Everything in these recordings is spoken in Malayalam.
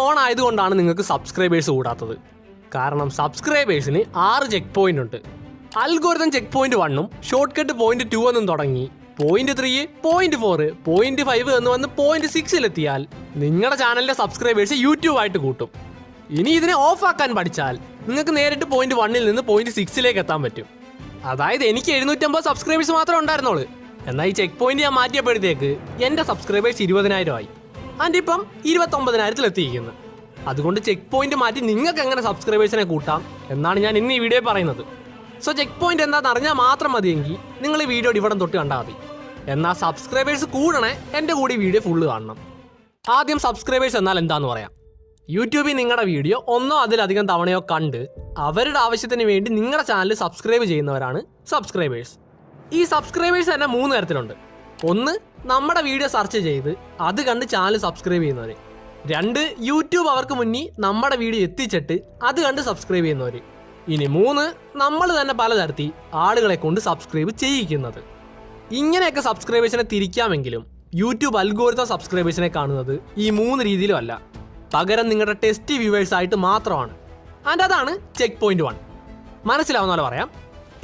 ഓൺ ആയതുകൊണ്ടാണ് നിങ്ങൾക്ക് സബ്സ്ക്രൈബേഴ്സ് കൂടാത്തത്. കാരണം സബ്സ്ക്രൈബേഴ്സിന് 6 ചെക്ക് പോയിന്റ് ഉണ്ട്. അൽഗോരിതം ചെക്ക് പോയിന്റ് 1ഉം ഷോർട്ട് കട്ട് പോയിന്റ് 2 എന്നും തുടങ്ങി പോയിന്റ് 3, പോയിന്റ് 4, പോയിന്റ് 5 എന്ന് വന്ന് പോയിന്റ് 6-ലെത്തിയാൽ നിങ്ങളുടെ ചാനലിലെ സബ്സ്ക്രൈബേഴ്സ് യൂട്യൂബ് ആയിട്ട് കൂട്ടും. ഇനി ഇതിനെ ഓഫ് ആക്കാൻ പഠിച്ചാൽ നിങ്ങൾക്ക് നേരിട്ട് പോയിന്റ് 1-ൽ നിന്ന് പോയിന്റ് 6-ലേക്ക് എത്താൻ പറ്റും. അതായത് എനിക്ക് 750 സബ്സ്ക്രൈബേഴ്സ് മാത്രമേ ഉണ്ടായിരുന്നുള്ളൂ. എന്നാൽ ഈ ചെക്ക് പോയിന്റ് ഞാൻ മാറ്റിയപ്പോഴത്തേക്ക് എൻ്റെ സബ്സ്ക്രൈബേഴ്സ് 20,000 ആയി. അതിൻ്റെ ഇപ്പം 29,000-ലെത്തിയിരിക്കുന്നു. അതുകൊണ്ട് ചെക്ക് പോയിന്റ് മാറ്റി നിങ്ങൾക്ക് എങ്ങനെ സബ്സ്ക്രൈബേഴ്സിനെ കൂട്ടാം എന്നാണ് ഞാൻ ഇന്ന് ഈ വീഡിയോ പറയുന്നത്. സോ ചെക്ക് പോയിന്റ് എന്താണെന്ന് അറിഞ്ഞാൽ മാത്രം മതിയെങ്കിൽ നിങ്ങൾ ഈ വീഡിയോ ഇവിടം തൊട്ട് കണ്ടാൽ മതി. എന്നാൽ സബ്സ്ക്രൈബേഴ്സ് കൂടണേ എൻ്റെ കൂടി വീഡിയോ ഫുള്ള് കാണണം. ആദ്യം സബ്സ്ക്രൈബേഴ്സ് എന്നാൽ എന്താണെന്ന് പറയാം. യൂട്യൂബിൽ നിങ്ങളുടെ വീഡിയോ ഒന്നോ അതിലധികം തവണയോ കണ്ട് അവരുടെ ആവശ്യത്തിന് വേണ്ടി നിങ്ങളുടെ ചാനൽ സബ്സ്ക്രൈബ് ചെയ്യുന്നവരാണ് സബ്സ്ക്രൈബേഴ്സ്. ഈ സബ്സ്ക്രൈബേഴ്സ് തന്നെ 3 തരത്തിലുണ്ട്. 1, നമ്മുടെ വീഡിയോ സെർച്ച് ചെയ്ത് അത് കണ്ട് ചാനൽ സബ്സ്ക്രൈബ് ചെയ്യുന്നവർ. 2, യൂട്യൂബ് അവർക്ക് മുന്നിൽ നമ്മുടെ വീഡിയോ എത്തിച്ചിട്ട് അത് കണ്ട് സബ്സ്ക്രൈബ് ചെയ്യുന്നവർ. ഇനി 3, നമ്മൾ തന്നെ പലതരത്തിൽ ആളുകളെ കൊണ്ട് സബ്സ്ക്രൈബ് ചെയ്യിക്കുന്നത്. ഇങ്ങനെയൊക്കെ സബ്സ്ക്രൈബേഴ്സിനെ തിരിക്കാമെങ്കിലും യൂട്യൂബ് അൽഗോരിതം സബ്സ്ക്രൈബേഴ്സിനെ കാണുന്നത് ഈ 3 രീതിയിലും അല്ല. പകരം നിങ്ങളുടെ ടെസ്റ്റ് വ്യൂവേഴ്സ് ആയിട്ട് മാത്രമാണ്. ആൻഡ് അതാണ് ചെക്ക് പോയിന്റ് 1. മനസ്സിലാവുന്ന പോലെ പറയാം.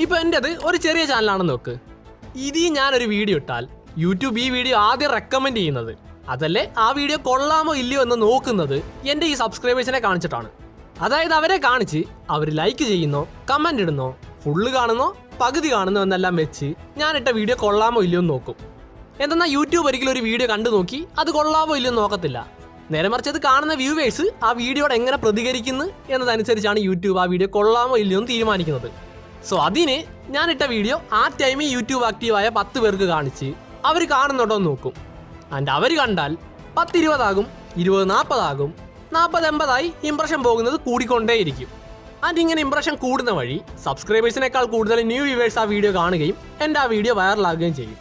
ഇപ്പോൾ എൻ്റെത് ഒരു ചെറിയ ചാനലാണെന്ന് നോക്ക്. ഇതിൽ ഞാനൊരു വീഡിയോ ഇട്ടാൽ യൂട്യൂബ് ഈ വീഡിയോ ആദ്യം റെക്കമെൻഡ് ചെയ്യുന്നത്, അതല്ലേ ആ വീഡിയോ കൊള്ളാമോ ഇല്ലയോ എന്ന് നോക്കുന്നത് എൻ്റെ ഈ സബ്സ്ക്രൈബേഴ്സിനെ കാണിച്ചിട്ടാണ്. അതായത് അവരെ കാണിച്ച് അവർ ലൈക്ക് ചെയ്യുന്നോ കമൻ്റ് ഇടുന്നോ ഫുള്ള് കാണുന്നോ പകുതി കാണുന്നോ എന്നെല്ലാം വെച്ച് ഞാനിട്ട വീഡിയോ കൊള്ളാമോ ഇല്ലയോ എന്ന് നോക്കും. എന്തെന്നാൽ യൂട്യൂബ് ഒരിക്കലും ഒരു വീഡിയോ കണ്ടു നോക്കി അത് കൊള്ളാമോ ഇല്ലയോ എന്ന് നോക്കത്തില്ല. നേരെ മറിച്ച് അത് കാണുന്ന വ്യൂവേഴ്സ് ആ വീഡിയോയോട് എങ്ങനെ പ്രതികരിക്കുന്നു എന്നതനുസരിച്ചാണ് യൂട്യൂബ് ആ വീഡിയോ കൊള്ളാമോ ഇല്ലയോ എന്ന് തീരുമാനിക്കുന്നത്. സോ അതിന് ഞാനിട്ട വീഡിയോ ആ ടൈമിൽ യൂട്യൂബ് ആക്റ്റീവായ 10 പേർക്ക് കാണിച്ച് അവർ കാണുന്നുണ്ടോ എന്ന് നോക്കും. ആൻഡ് അവർ കണ്ടാൽ 10-20 ആകും, 20-40 ആകും, 40-80 ഇംപ്രഷൻ പോകുന്നത് കൂടിക്കൊണ്ടേയിരിക്കും. ആൻഡ് ഇങ്ങനെ ഇംപ്രഷൻ കൂടുന്ന വഴി സബ്സ്ക്രൈബേഴ്സിനേക്കാൾ കൂടുതൽ ന്യൂ വ്യൂവേഴ്സ് ആ വീഡിയോ കാണുകയും എൻ്റെ ആ വീഡിയോ വൈറലാകുകയും ചെയ്യും.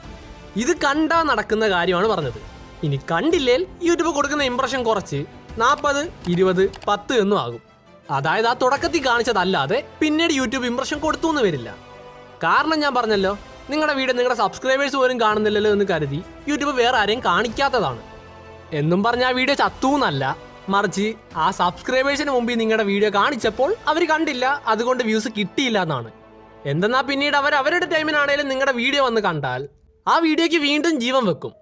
ഇത് കണ്ടാൽ നടക്കുന്ന കാര്യമാണ് പറഞ്ഞത്. ഇനി കണ്ടില്ലേൽ യൂട്യൂബ് കൊടുക്കുന്ന ഇംപ്രഷൻ കുറച്ച് 40, 20, 10 എന്നും ആകും. അതായത് ആ തുടക്കത്തിൽ കാണിച്ചതല്ലാതെ പിന്നീട് യൂട്യൂബ് ഇംപ്രഷൻ കൊടുത്തു എന്ന് വരില്ല. കാരണം ഞാൻ പറഞ്ഞല്ലോ, നിങ്ങളുടെ വീഡിയോ നിങ്ങളുടെ സബ്സ്ക്രൈബേഴ്സ് പോലും കാണുന്നില്ലല്ലോ എന്ന് കരുതി യൂട്യൂബ് വേറെ ആരെയും കാണിക്കാത്തതാണ്. എന്നും പറഞ്ഞ ആ വീഡിയോ ചത്തു എന്നല്ല, മറിച്ച് ആ സബ്സ്ക്രൈബേഴ്സിന് മുമ്പിൽ നിങ്ങളുടെ വീഡിയോ കാണിച്ചപ്പോൾ അവർ കണ്ടില്ല, അതുകൊണ്ട് വ്യൂസ് കിട്ടിയില്ല എന്നാണ്. എന്തെന്നാൽ പിന്നീട് അവരുടെ ടൈമിനാണേലും നിങ്ങളുടെ വീഡിയോ വന്ന് കണ്ടാൽ ആ വീഡിയോയ്ക്ക് വീണ്ടും ജീവൻ വെക്കും.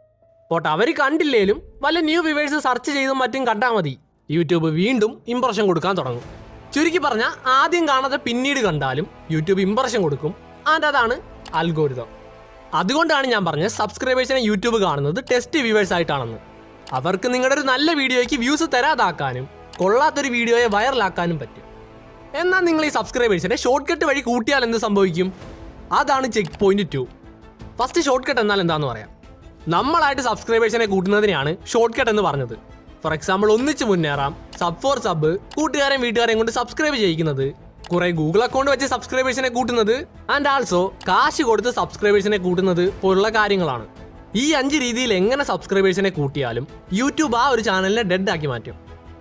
പോട്ടെ അവർ കണ്ടില്ലേലും വല്ല ന്യൂ വ്യൂവേഴ്സ് സെർച്ച് ചെയ്തും മറ്റും കണ്ടാൽ മതി, യൂട്യൂബ് വീണ്ടും ഇംപ്രഷൻ കൊടുക്കാൻ തുടങ്ങും. ചുരുക്കി പറഞ്ഞാൽ ആദ്യം കാണാതെ പിന്നീട് കണ്ടാലും യൂട്യൂബ് ഇംപ്രഷൻ കൊടുക്കും. ആൻഡ് അതാണ് അൽഗോരിതം. അതുകൊണ്ടാണ് ഞാൻ പറഞ്ഞത് സബ്സ്ക്രൈബേഴ്സിനെ യൂട്യൂബ് കാണുന്നത് ടെസ്റ്റ് വ്യൂവേഴ്സ് ആയിട്ടാണെന്ന്. അവർക്ക് നിങ്ങളുടെ ഒരു നല്ല വീഡിയോയ്ക്ക് വ്യൂസ് തരാതാക്കാനും കൊള്ളാത്തൊരു വീഡിയോയെ വൈറലാക്കാനും പറ്റും. എന്നാൽ നിങ്ങൾ ഈ സബ്സ്ക്രൈബേഴ്സിനെ ഷോർട്ട് കട്ട് വഴി കൂട്ടിയാൽ എന്ത് സംഭവിക്കും? അതാണ് check point 2. First short cut എന്നാൽ എന്താണെന്ന് പറയാം. നമ്മളായിട്ട് സബ്സ്ക്രൈബേഴ്സിനെ കൂട്ടുന്നതിനെയാണ് ഷോർട്ട് കട്ട് എന്ന് പറഞ്ഞത്. ഫോർ എക്സാമ്പിൾ, ഒന്നിച്ച് മുന്നേറാം, സബ് ഫോർ സബ്, കൂട്ടുകാരെയും വീട്ടുകാരെയും കൊണ്ട് സബ്സ്ക്രൈബ് ചെയ്യിക്കുന്നത്, കുറെ ഗൂഗിൾ അക്കൗണ്ട് വെച്ച് സബ്സ്ക്രൈബേഴ്സിനെ കൂട്ടുന്നത്, ആൻഡ് ആൾസോ കാശ് കൊടുത്ത് സബ്സ്ക്രൈബേഴ്സിനെ കൂട്ടുന്നത് പോലുള്ള കാര്യങ്ങളാണ്. ഈ 5 രീതിയിൽ എങ്ങനെ സബ്സ്ക്രൈബേഴ്സിനെ കൂട്ടിയാലും യൂട്യൂബ് ആ ഒരു ചാനലിനെ ഡെഡ് ആക്കി മാറ്റും.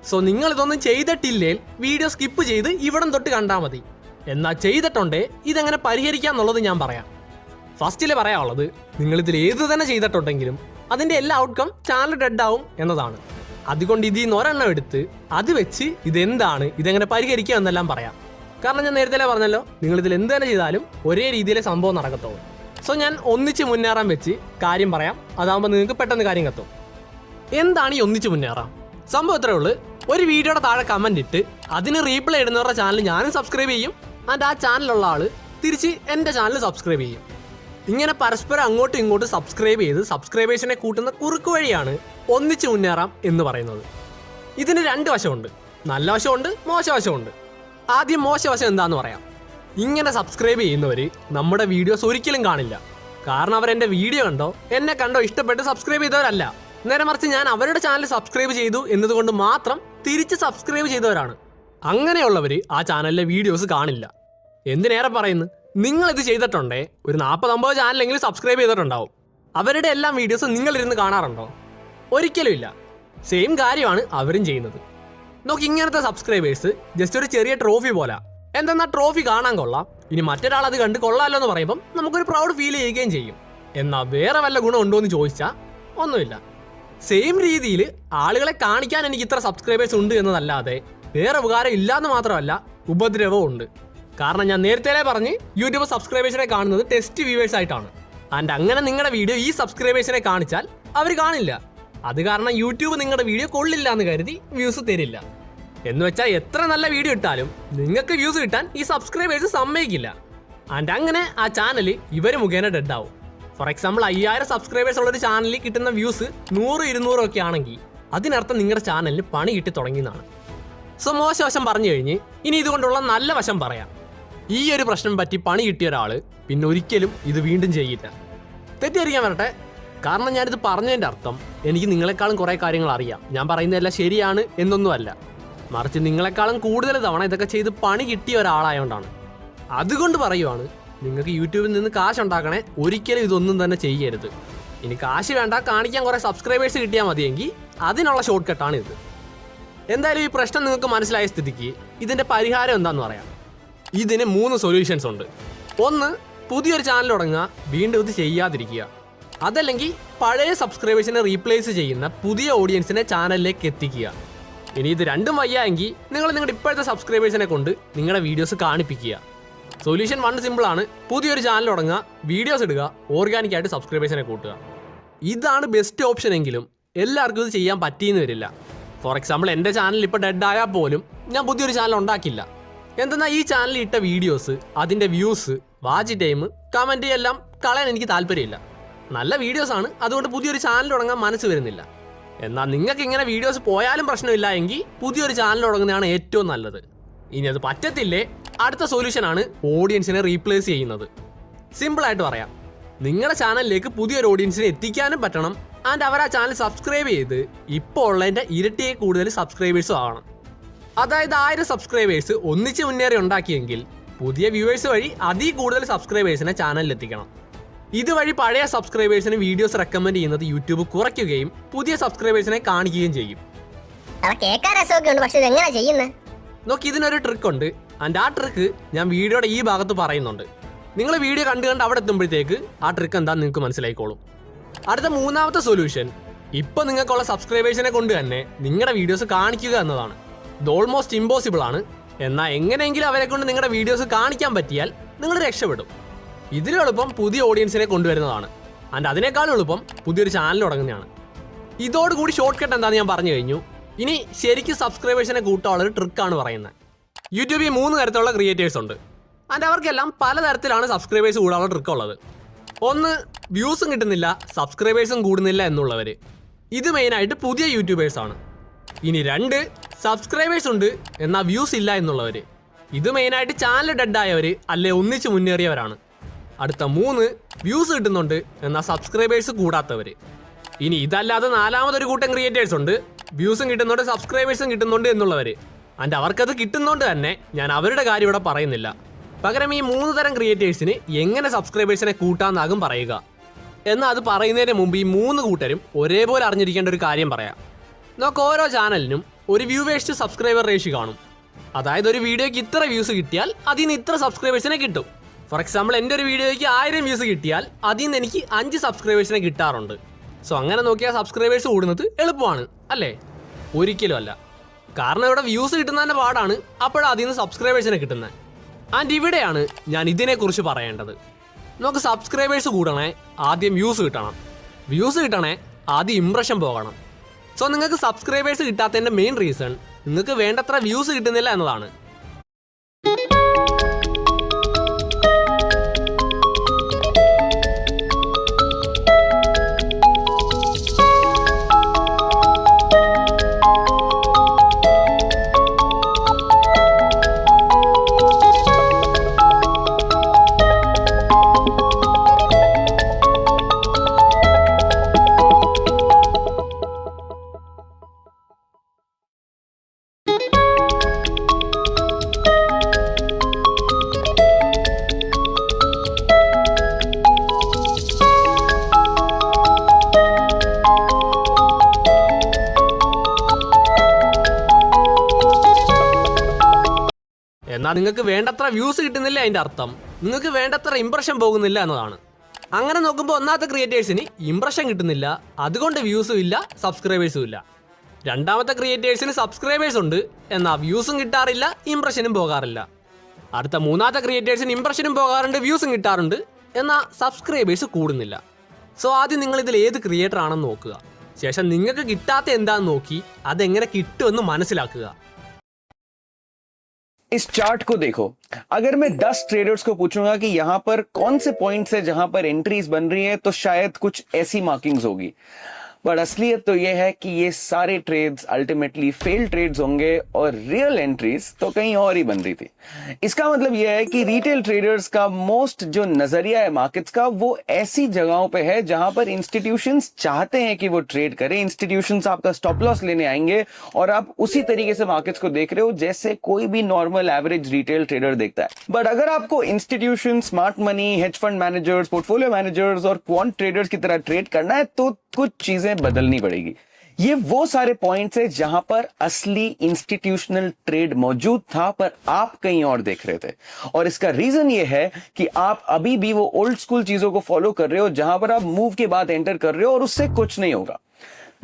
സോ നിങ്ങൾ ഇതൊന്നും ചെയ്തിട്ടില്ലേൽ വീഡിയോ സ്കിപ്പ് ചെയ്ത് ഇവിടം തൊട്ട് കണ്ടാൽ മതി. എന്നാൽ ചെയ്തിട്ടുണ്ടേ ഇതെങ്ങനെ പരിഹരിക്കാം എന്നുള്ളത് ഞാൻ പറയാം. ഫസ്റ്റിൽ പറയാനുള്ളത്, നിങ്ങളിതിൽ ഏത് തന്നെ ചെയ്തിട്ടുണ്ടെങ്കിലും അതിൻ്റെ എല്ലാ ഔട്ട്കം ചാനൽ ഡെഡ് ആവും എന്നതാണ്. അതുകൊണ്ട് ഇതിൽ നിന്ന് ഒരെണ്ണം എടുത്ത് അത് വെച്ച് ഇതെന്താണ്, ഇതെങ്ങനെ പരിഹരിക്കാം എന്നെല്ലാം പറയാം. കാരണം ഞാൻ നേരത്തെ പറഞ്ഞല്ലോ, നിങ്ങളിതിൽ എന്ത് തന്നെ ചെയ്താലും ഒരേ രീതിയിലെ സംഭവം നടക്കത്തുള്ളൂ. സോ ഞാൻ ഒന്നിച്ച് മുന്നേറാൻ വെച്ച് കാര്യം പറയാം. അതാകുമ്പോൾ നിങ്ങൾക്ക് പെട്ടെന്ന് കാര്യം കത്തും. എന്താണ് ഈ ഒന്നിച്ച് മുന്നേറാം? സംഭവം ഇത്രയേ ഉള്ളൂ. ഒരു വീഡിയോയുടെ താഴെ കമൻ്റ് ഇട്ട് അതിന് റീപ്ലൈ ഇടുന്നവരുടെ ചാനൽ ഞാനും സബ്സ്ക്രൈബ് ചെയ്യും. ആൻഡ് ആ ചാനലുള്ള ആൾ തിരിച്ച് എൻ്റെ ചാനൽ സബ്സ്ക്രൈബ് ചെയ്യും. ഇങ്ങനെ പരസ്പരം അങ്ങോട്ടും ഇങ്ങോട്ടും സബ്സ്ക്രൈബ് ചെയ്ത് സബ്സ്ക്രൈബേഴ്സിനെ കൂട്ടുന്ന കുറുക്ക് വഴിയാണ് ഒന്നിച്ച് മുന്നേറാം എന്ന് പറയുന്നത്. ഇതിന് 2 വശമുണ്ട്, നല്ല വശമുണ്ട്, മോശവശമുണ്ട്. ആദ്യം മോശവശം എന്താണെന്ന് പറയാം. ഇങ്ങനെ സബ്സ്ക്രൈബ് ചെയ്യുന്നവർ നമ്മുടെ വീഡിയോസ് ഒരിക്കലും കാണില്ല. കാരണം അവരെൻ്റെ വീഡിയോ കണ്ടോ എന്നെ കണ്ടോ ഇഷ്ടപ്പെട്ട് സബ്സ്ക്രൈബ് ചെയ്തവരല്ല. നേരെ മറിച്ച് ഞാൻ അവരുടെ ചാനൽ സബ്സ്ക്രൈബ് ചെയ്തു എന്നതുകൊണ്ട് മാത്രം തിരിച്ച് സബ്സ്ക്രൈബ് ചെയ്തവരാണ്. അങ്ങനെയുള്ളവർ ആ ചാനലിലെ വീഡിയോസ് കാണില്ല. എന്തിനേറെ പറയുന്നു, നിങ്ങളിത് ചെയ്തിട്ടുണ്ടേ ഒരു 40-50 ചാനലെങ്കിലും സബ്സ്ക്രൈബ് ചെയ്തിട്ടുണ്ടാവും. അവരുടെ എല്ലാം വീഡിയോസ് നിങ്ങളിരുന്ന് കാണാറുണ്ടോ? ഒരിക്കലും ഇല്ല. സെയിം കാര്യമാണ് അവരും ചെയ്യുന്നത്. നോക്കി, ഇങ്ങനത്തെ സബ്സ്ക്രൈബേഴ്സ് ജസ്റ്റ് ഒരു ചെറിയ ട്രോഫി പോലെ. എന്തെന്നാൽ ട്രോഫി കാണാൻ കൊള്ളാം, ഇനി മറ്റൊരാൾ അത് കണ്ട് കൊള്ളാമല്ലോ എന്ന് പറയുമ്പം നമുക്കൊരു പ്രൗഡ് ഫീൽ ചെയ്യുകയും ചെയ്യും. എന്നാൽ വേറെ വല്ല ഗുണം ഉണ്ടോ എന്ന് ചോദിച്ചാൽ ഒന്നുമില്ല. സെയിം രീതിയിൽ ആളുകളെ കാണിക്കാൻ എനിക്ക് ഇത്ര സബ്സ്ക്രൈബേഴ്സ് ഉണ്ട് എന്നതല്ലാതെ വേറെ ഉപകാരം ഇല്ലാന്ന് മാത്രമല്ല ഉപദ്രവവും ഉണ്ട്. കാരണം ഞാൻ നേരത്തെ പറഞ്ഞ് യൂട്യൂബ് സബ്സ്ക്രൈബേഴ്സിനെ കാണുന്നത് ടെസ്റ്റ് വ്യൂവേഴ്സ് ആയിട്ടാണ്. ആൻഡ് അങ്ങനെ നിങ്ങളുടെ വീഡിയോ ഈ സബ്സ്ക്രൈബേഴ്സിനെ കാണിച്ചാൽ അവർ കാണില്ല. അത് കാരണം യൂട്യൂബ് നിങ്ങളുടെ വീഡിയോ കൊള്ളില്ല എന്ന് കരുതി വ്യൂസ് തരില്ല. എന്ന് വെച്ചാൽ എത്ര നല്ല വീഡിയോ ഇട്ടാലും നിങ്ങൾക്ക് വ്യൂസ് കിട്ടാൻ ഈ സബ്സ്ക്രൈബേഴ്സ് സമ്മതിക്കില്ല. ആൻഡ് അങ്ങനെ ആ ചാനൽ ഇവർ മുഖേന ഡെഡ് ആവും. ഫോർ എക്സാമ്പിൾ 5000 സബ്സ്ക്രൈബേഴ്സ് ഉള്ളൊരു ചാനലിൽ കിട്ടുന്ന വ്യൂസ് 100-200 ഒക്കെ ആണെങ്കിൽ അതിനർത്ഥം നിങ്ങളുടെ ചാനലിന് പണി കിട്ടി തുടങ്ങിയെന്നാണ്. സോ മോശവശം പറഞ്ഞു കഴിഞ്ഞ് ഇനി ഇതുകൊണ്ടുള്ള നല്ല വശം പറയാം. ഈ ഒരു പ്രശ്നം പറ്റി പണി കിട്ടിയ ഒരാൾ പിന്നെ ഒരിക്കലും ഇത് വീണ്ടും ചെയ്യില്ല. തെറ്റിദ്ധരിക്കാൻ വരട്ടെ, കാരണം ഞാനിത് പറഞ്ഞതിൻ്റെ അർത്ഥം എനിക്ക് നിങ്ങളെക്കാളും കുറേ കാര്യങ്ങൾ അറിയാം, ഞാൻ പറയുന്നതെല്ലാം ശരിയാണ് എന്നൊന്നുമല്ല. മറിച്ച് നിങ്ങളെക്കാളും കൂടുതൽ തവണ ഇതൊക്കെ ചെയ്ത് പണി കിട്ടിയ ഒരാളായതുകൊണ്ടാണ്. അതുകൊണ്ട് പറയുവാണ്, നിങ്ങൾക്ക് യൂട്യൂബിൽ നിന്ന് കാശ് ഉണ്ടാക്കണേ ഒരിക്കലും ഇതൊന്നും തന്നെ ചെയ്യരുത്. ഇനി കാശ് വേണ്ട, കാണിക്കാൻ കുറേ സബ്സ്ക്രൈബേഴ്സ് കിട്ടിയാൽ മതിയെങ്കിൽ അതിനുള്ള ഷോർട്ട് കട്ടാണ് ഇത്. എന്തായാലും ഈ പ്രശ്നം നിങ്ങൾക്ക് മനസ്സിലായ സ്ഥിതിക്ക് ഇതിൻ്റെ പരിഹാരം എന്താണെന്ന് പറയാം. ഇതിന് 3 സൊല്യൂഷൻസ് ഉണ്ട്. ഒന്ന്, പുതിയൊരു ചാനൽ തുടങ്ങുക, വീണ്ടും ഇത് ചെയ്യാതിരിക്കുക. അതല്ലെങ്കിൽ പഴയ സബ്സ്ക്രൈബേഴ്സിനെ റീപ്ലേസ് ചെയ്യുന്ന പുതിയ ഓഡിയൻസിനെ ചാനലിലേക്ക് എത്തിക്കുക. ഇനി ഇത് രണ്ടും വയ്യായെങ്കിൽ നിങ്ങൾ നിങ്ങളുടെ ഇപ്പോഴത്തെ സബ്സ്ക്രൈബേഴ്സിനെ കൊണ്ട് നിങ്ങളുടെ വീഡിയോസ് കാണിപ്പിക്കുക. സൊല്യൂഷൻ 1 സിമ്പിളാണ്. പുതിയൊരു ചാനൽ തുടങ്ങുക, വീഡിയോസ് ഇടുക, ഓർഗാനിക്കായിട്ട് സബ്സ്ക്രൈബേഴ്സിനെ കൂട്ടുക. ഇതാണ് ബെസ്റ്റ് ഓപ്ഷൻ എങ്കിലും എല്ലാവർക്കും ഇത് ചെയ്യാൻ പറ്റിയെന്ന് വരില്ല. ഫോർ എക്സാമ്പിൾ എൻ്റെ ചാനൽ ഇപ്പോൾ ഡെഡ് ആയാൽ പോലും ഞാൻ പുതിയൊരു ചാനൽ ഉണ്ടാക്കില്ല. എന്തെന്നാൽ ഈ ചാനലിൽ ഇട്ട വീഡിയോസ്, അതിൻ്റെ വ്യൂസ്, വാച്ച് ടൈം, കമൻറ്റ് എല്ലാം കളയാൻ എനിക്ക് താല്പര്യമില്ല. നല്ല വീഡിയോസാണ്, അതുകൊണ്ട് പുതിയൊരു ചാനൽ തുടങ്ങാൻ മനസ്സ് വരുന്നില്ല. എന്നാൽ നിങ്ങൾക്ക് ഇങ്ങനെ വീഡിയോസ് പോയാലും പ്രശ്നമില്ല എങ്കിൽ പുതിയൊരു ചാനൽ തുടങ്ങുന്നതാണ് ഏറ്റവും നല്ലത്. ഇനി അത് പറ്റത്തില്ലേ, അടുത്ത സൊല്യൂഷനാണ് ഓഡിയൻസിനെ റീപ്ലേസ് ചെയ്യുന്നത്. സിമ്പിളായിട്ട് പറയാം, നിങ്ങളുടെ ചാനലിലേക്ക് പുതിയൊരു ഓഡിയൻസിനെ എത്തിക്കാനും പറ്റണം. ആൻഡ് അവർ ആ ചാനൽ സബ്സ്ക്രൈബ് ചെയ്ത് ഇപ്പോൾ ഉള്ളതിൻ്റെ ഇരട്ടിയെ കൂടുതൽ സബ്സ്ക്രൈബേഴ്സും ആവണം. അതായത് 1000 സബ്സ്ക്രൈബേഴ്സ് ഒന്നിച്ച് മുന്നേറി ഉണ്ടാക്കിയെങ്കിൽ പുതിയ വ്യൂവേഴ്സ് വഴി അതിൽ കൂടുതൽ സബ്സ്ക്രൈബേഴ്സിനെ ചാനലിൽ എത്തിക്കണം. ഇതുവഴി പഴയ സബ്സ്ക്രൈബേഴ്സിന് വീഡിയോസ് റെക്കമെൻഡ് ചെയ്യുന്നത് യൂട്യൂബ് കുറയ്ക്കുകയും പുതിയ സബ്സ്ക്രൈബേഴ്സിനെ കാണിക്കുകയും ചെയ്യും. നോക്കി, ഇതിനൊരു ട്രിക്ക് ഉണ്ട്. ആൻഡ് ആ ട്രിക്ക് ഞാൻ വീഡിയോയുടെ ഈ ഭാഗത്ത് പറയുന്നുണ്ട്. നിങ്ങൾ വീഡിയോ കണ്ട് അവിടെ എത്തുമ്പോഴത്തേക്ക് ആ ട്രിക്ക് എന്താണെന്ന് നിങ്ങൾക്ക് മനസ്സിലായിക്കോളും. അടുത്ത 3ാമത്തെ സൊല്യൂഷൻ, ഇപ്പം നിങ്ങൾക്കുള്ള സബ്സ്ക്രൈബേഴ്സിനെ കൊണ്ട് തന്നെ നിങ്ങളുടെ വീഡിയോസ് കാണിക്കുക എന്നതാണ്. ഇത് ഓൾമോസ്റ്റ് ഇമ്പോസിബിൾ ആണ്. എന്നാൽ എങ്ങനെയെങ്കിലും അവരെ കൊണ്ട് നിങ്ങളുടെ വീഡിയോസ് കാണിക്കാൻ പറ്റിയാൽ നിങ്ങൾ രക്ഷപ്പെടും. ഇതിലും എളുപ്പം പുതിയ ഓഡിയൻസിനെ കൊണ്ടുവരുന്നതാണ്. ആൻഡ് അതിനേക്കാളും എളുപ്പം പുതിയൊരു ചാനൽ തുടങ്ങുന്നതാണ്. ഇതോടുകൂടി ഷോർട്ട് കട്ട് എന്താണെന്ന് ഞാൻ പറഞ്ഞു കഴിഞ്ഞു. ഇനി ശരിക്കും സബ്സ്ക്രൈബേഴ്സിനെ കൂട്ടാനുള്ളൊരു ട്രിക്കാണ് പറയുന്നത്. യൂട്യൂബിൽ 3 തരത്തിലുള്ള ക്രിയേറ്റേഴ്സ് ഉണ്ട്. ആൻഡ് അവർക്കെല്ലാം പലതരത്തിലാണ് സബ്സ്ക്രൈബേഴ്സ് കൂടാനുള്ള ട്രിക്ക് ഉള്ളത്. ഒന്ന്, വ്യൂസും കിട്ടുന്നില്ല സബ്സ്ക്രൈബേഴ്സും കൂടുന്നില്ല എന്നുള്ളവർ. ഇത് മെയിനായിട്ട് പുതിയ യൂട്യൂബേഴ്സാണ്. ഇനി 2, സബ്സ്ക്രൈബേഴ്സ് ഉണ്ട് എന്നാൽ വ്യൂസ് ഇല്ല എന്നുള്ളവർ. ഇത് മെയിനായിട്ട് ചാനൽ ഡെഡായവർ അല്ലെ ഒന്നിച്ച് മുന്നേറിയവരാണ്. അടുത്ത 3, വ്യൂസ് കിട്ടുന്നുണ്ട് എന്നാൽ സബ്സ്ക്രൈബേഴ്സ് കൂടാത്തവർ. ഇനി ഇതല്ലാതെ 4ാമതൊരു കൂട്ടം ക്രിയേറ്റേഴ്സ് ഉണ്ട്. വ്യൂസും കിട്ടുന്നുണ്ട് സബ്സ്ക്രൈബേഴ്സും കിട്ടുന്നുണ്ട് എന്നുള്ളവർ. ആൻഡ് അവർക്കത് കിട്ടുന്നതുകൊണ്ട് തന്നെ ഞാൻ അവരുടെ കാര്യം ഇവിടെ പറയുന്നില്ല. പകരം ഈ 3 തരം ക്രിയേറ്റേഴ്സിന് എങ്ങനെ സബ്സ്ക്രൈബേഴ്സിനെ കൂട്ടാമെന്നാകും പറയുക. എന്നാൽ അത് പറയുന്നതിന് മുമ്പ് ഈ 3 കൂട്ടരും ഒരേപോലെ അറിഞ്ഞിരിക്കേണ്ട ഒരു കാര്യം പറയാം. നമുക്ക് ഓരോ ചാനലിനും ഒരു വ്യൂവേഴ്സ് ടു സബ്സ്ക്രൈബർ റേഷ്യോ കാണും. അതായത് ഒരു വീഡിയോയ്ക്ക് ഇത്ര വ്യൂസ് കിട്ടിയാൽ അതിൽ നിന്ന് ഇത്ര സബ്സ്ക്രൈബേഴ്സിനെ കിട്ടും. ഫോർ എക്സാമ്പിൾ എൻ്റെ ഒരു വീഡിയോയ്ക്ക് 1000 വ്യൂസ് കിട്ടിയാൽ അതിൽ നിന്ന് എനിക്ക് 5 സബ്സ്ക്രൈബേഴ്സിനെ കിട്ടാറുണ്ട്. സോ അങ്ങനെ നോക്കിയാൽ സബ്സ്ക്രൈബേഴ്സ് കൂടുന്നത് എളുപ്പമാണ് അല്ലേ? ഒരിക്കലും അല്ല. കാരണം ഇവിടെ വ്യൂസ് കിട്ടുന്നതിൻ്റെ പാടാണ്, അപ്പോഴാണ് അതിൽ നിന്ന് സബ്സ്ക്രൈബേഴ്സിനെ കിട്ടുന്നത്. ആൻഡ് ഇവിടെയാണ് ഞാൻ ഇതിനെക്കുറിച്ച് പറയേണ്ടത്. നമുക്ക് സബ്സ്ക്രൈബേഴ്സ് കൂടണേ ആദ്യം വ്യൂസ് കിട്ടണം, വ്യൂസ് കിട്ടണേ ആദ്യം ഇംപ്രഷൻ പോകണം. സോ നിങ്ങൾക്ക് സബ്സ്ക്രൈബേഴ്സ് കിട്ടാത്തതിൻ്റെ മെയിൻ റീസൺ നിങ്ങൾക്ക് വേണ്ടത്ര വ്യൂസ് കിട്ടുന്നില്ല എന്നതാണ്. എന്നാൽ നിങ്ങൾക്ക് വേണ്ടത്ര വ്യൂസ് കിട്ടുന്നില്ല അതിൻ്റെ അർത്ഥം നിങ്ങൾക്ക് വേണ്ടത്ര ഇംപ്രഷൻ പോകുന്നില്ല എന്നതാണ്. അങ്ങനെ നോക്കുമ്പോൾ ഒന്നാമത്തെ ക്രിയേറ്റേഴ്സിന് ഇംപ്രഷൻ കിട്ടുന്നില്ല, അതുകൊണ്ട് വ്യൂസും ഇല്ല, സബ്സ്ക്രൈബേഴ്സും ഇല്ല. രണ്ടാമത്തെ ക്രിയേറ്റേഴ്സിന് സബ്സ്ക്രൈബേഴ്സ് ഉണ്ട്, എന്നാൽ വ്യൂസും കിട്ടാറില്ല, ഇംപ്രഷനും പോകാറില്ല. അടുത്ത മൂന്നാമത്തെ ക്രിയേറ്റേഴ്സിന് ഇംപ്രഷനും പോകാറുണ്ട്, വ്യൂസും കിട്ടാറുണ്ട്, എന്നാൽ സബ്സ്ക്രൈബേഴ്സ് കൂടുന്നില്ല. സോ ആദ്യം നിങ്ങൾ ഇതിൽ ഏത് ക്രിയേറ്റർ ആണെന്ന് നോക്കുക. ശേഷം നിങ്ങൾക്ക് കിട്ടാത്ത എന്താണെന്ന് നോക്കി അതെങ്ങനെ കിട്ടുമെന്ന് മനസ്സിലാക്കുക. इस चार्ट को देखो, अगर मैं 10 ट्रेडर्स को पूछूंगा कि यहां पर कौन से पॉइंट्स है जहां पर एंट्रीज बन रही है, तो शायद कुछ ऐसी मार्किंग्स होगी. बट असलियत तो यह है कि ये सारे ट्रेड्स अल्टीमेटली फेल्ड ट्रेड्स होंगे और रियल एंट्रीज तो कहीं और ही बन रही थी. इसका मतलब यह है कि रिटेल ट्रेडर्स का मोस्ट जो नजरिया है मार्केट्स का, वो ऐसी जगहों पे है जहां पर इंस्टीट्यूशंस चाहते हैं कि वो ट्रेड करें. इंस्टीट्यूशंस आपका स्टॉप लॉस लेने आएंगे और आप उसी तरीके से मार्केट्स को देख रहे हो जैसे कोई भी नॉर्मल एवरेज रिटेल ट्रेडर देखता है. बट अगर आपको institution, smart money, hedge fund managers, portfolio managers और क्वांट ट्रेडर्स की तरह ट्रेड करना है तो कुछ चीजें बदलनी पड़ेगी. ये वो सारे पॉइंट्स है जहां पर असली इंस्टीट्यूशनल ट्रेड मौजूद था, पर आप कहीं और देख रहे थे. और इसका रीजन ये है कि आप अभी भी वो ओल्ड स्कूल चीजों को फॉलो कर रहे हो जहां पर आप मूव के बाद एंटर कर रहे हो और उससे कुछ नहीं होगा.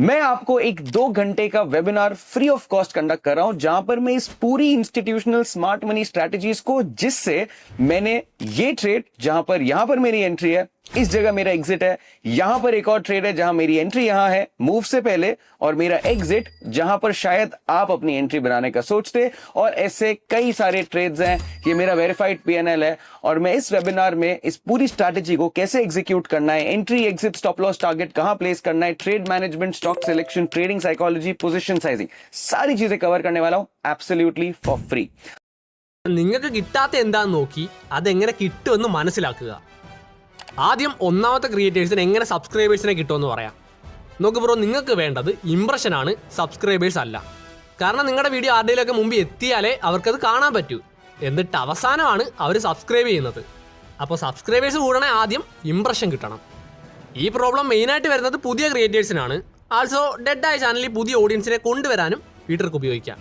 मैं आपको एक 2 घंटे का webinar free of cost conduct कर रहा हूं जहां पर मैं इस पूरी इंस्टीट्यूशनल स्मार्ट मनी स्ट्रैटेजीज को, जिससे मैंने ये ट्रेड जहां पर यहां पर मेरी एंट्री है, इस जगह मेरा एग्जिट है, यहां पर एक और ट्रेड है जहां मेरी एंट्री यहां है मूव से पहले, और मेरा एग्जिट जहां पर शायद आप अपनी एंट्री बनाने का सोचते, और ऐसे कई सारे ट्रेड्स हैं. ये मेरा वेरीफाइड पीएनएल है और मैं इस वेबिनार में इस पूरी स्ट्रैटेजी को कैसे एग्जीक्यूट करना है, entry, exit, stop loss target कहां प्लेस करना है, trade management, stock selection, trading psychology, position sizing, सारी चीजें कवर करने वाला हूं एब्सोल्युटली फॉर फ्री. നിങ്ങൾക്ക് കിട്ടാത്ത എന്താണെന്ന് നോക്കി അതെങ്ങനെ കിട്ടുമെന്ന് മനസ്സിലാക്കുക. ആദ്യം ഒന്നാമത്തെ ക്രിയേറ്റേഴ്സിന് എങ്ങനെ സബ്സ്ക്രൈബേഴ്സിനെ കിട്ടുമെന്ന് പറയാം. നോക്ക് ബ്രോ, നിങ്ങൾക്ക് വേണ്ടത് ഇംപ്രഷനാണ്, സബ്സ്ക്രൈബേഴ്സ് അല്ല. കാരണം നിങ്ങളുടെ വീഡിയോ ആരുടെയിലൊക്കെ മുമ്പ് എത്തിയാലേ അവർക്കത് കാണാൻ പറ്റൂ. എന്നിട്ട് അവസാനമാണ് അവർ സബ്സ്ക്രൈബ് ചെയ്യുന്നത്. അപ്പോൾ സബ്സ്ക്രൈബേഴ്സ് കൂടണേ ആദ്യം ഇംപ്രഷൻ കിട്ടണം. ഈ പ്രോബ്ലം മെയിനായിട്ട് വരുന്നത് പുതിയ ക്രിയേറ്റേഴ്സിനാണ്. ആൾസോ ഡെഡായ ചാനലിൽ പുതിയ ഓഡിയൻസിനെ കൊണ്ടുവരാനും ട്വിറ്റർക്ക് ഉപയോഗിക്കാം.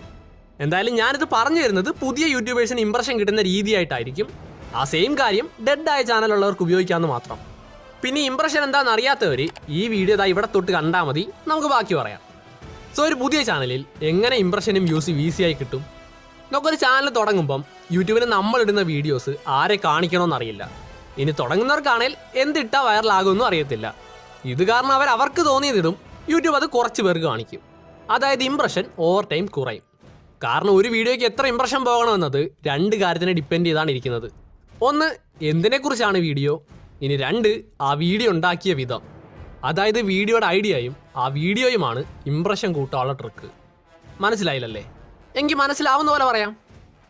എന്തായാലും ഞാനിത് പറഞ്ഞു തരുന്നത് പുതിയ യൂട്യൂബേഴ്സിന് ഇംപ്രഷൻ കിട്ടുന്ന രീതിയായിട്ടായിരിക്കും. ആ സെയിം കാര്യം ഡെഡായ ചാനലുള്ളവർക്ക് ഉപയോഗിക്കാമെന്ന് മാത്രം. പിന്നെ ഇംപ്രഷൻ എന്താണെന്ന് അറിയാത്തവർ ഈ വീഡിയോ ഇവിടെ തൊട്ട് കണ്ടാൽ മതി, നമുക്ക് ബാക്കി പറയാം. സോ ഒരു പുതിയ ചാനലിൽ എങ്ങനെ ഇംപ്രഷനും വ്യൂസും ഈസിയായി കിട്ടും? നമുക്കൊരു ചാനൽ തുടങ്ങുമ്പം യൂട്യൂബിൽ നമ്മളിടുന്ന വീഡിയോസ് ആരെ കാണിക്കണമെന്നറിയില്ല. ഇനി തുടങ്ങുന്നവർക്കാണെങ്കിൽ എന്തിട്ടാൽ വൈറലാകുമെന്നും അറിയത്തില്ല. ഇത് കാരണം അവർക്ക് തോന്നിയതിടും, യൂട്യൂബ് അത് കുറച്ച് പേർക്ക് കാണിക്കും. അതായത് ഇംപ്രഷൻ ഓവർ ടൈം കുറയും. കാരണം ഒരു വീഡിയോയ്ക്ക് എത്ര ഇംപ്രഷൻ പോകണമെന്നത് 2 കാര്യത്തിനെ ഡിപ്പെൻഡ് ചെയ്താണ് ഇരിക്കുന്നത്. ഒന്ന്, എന്തിനെക്കുറിച്ചാണ് വീഡിയോ. ഇനി 2, ആ വീഡിയോ ഉണ്ടാക്കിയ വിധം. അതായത് വീഡിയോയുടെ ഐഡിയയും ആ വീഡിയോയുമാണ് ഇംപ്രഷൻ കൂട്ടാനുള്ള ട്രിക്ക്. മനസ്സിലായില്ലല്ലേ? എങ്കിൽ മനസ്സിലാവുന്ന പോലെ പറയാം.